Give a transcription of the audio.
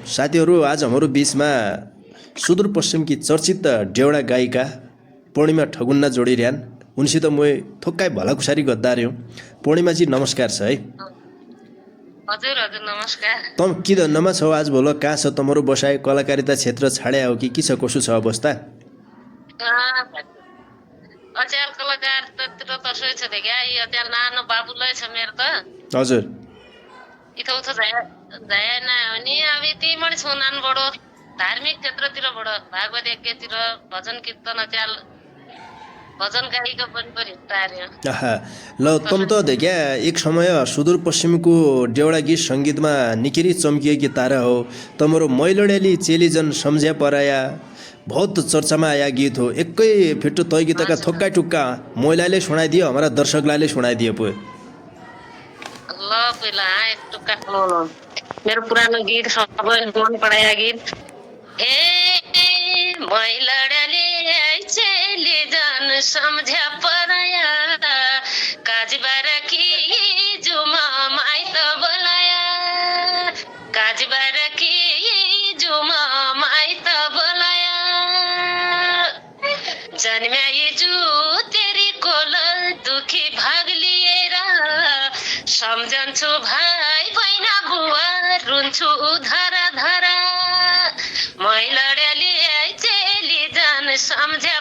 साथीहरू आज हाम्रो बीचमा सुदूरपश्चिमकी चर्चित डेउडा गायिका पूर्णिमा ठगुन्ना जोडिरहन् उनसित म थोक्काइ भलाकुसारी गद्दार्यो। पूर्णिमाजी नमस्कार छ है। हजुर हजुर नमस्कार। तँ कि धन्नमा छौ आज भोल कहाँ छ तमरो बसाइ कलाकारिता क्षेत्र छाड्या हो कि के छ कसो छ अवस्था? अचेल कलाकार त तसै छ देखा यो अचेल नानो बाबुलाई छ मेरो त। हजुर इथौ छ जाय ना नि अब यति मणि सुनान बडो धार्मिक क्षेत्रतिर बडो भागवत यज्ञतिर भजन कीर्तन अचेल भजन गायिका पनि हिँड्टार्यो। आहा ल तम त देखा एक समय सुदूरपश्चिमको डेउडा गीत सङ्गीतमा निकै चम्किएकी तारा हो। तमरो मैलडेली चेलीजन सम्झ्या पराया बहुत चर्चामा आया गीत हो। एकै फिट्टो तय गीतका थोक्का टुक्का मैलाले सुनाइदियो हमारा दर्शकलाई सुनाइदियो पो। ल पहिला एक टुक्का सुनाउनु मेरो पुरानो गीत सबै मन पराया गीत। ए मैलडेली चेली जन सम्झ्या पराया काजबार की जुमा माइत बोलाया काजबार की जुमा माइत बोलाया जन्म्या हिजो तेरी कोल दुखी भाग लिएर सम्झन्छु भाइ बहिना बुवा रुन्छु धरा धरा मैलडेली चेली जन सम्झ्या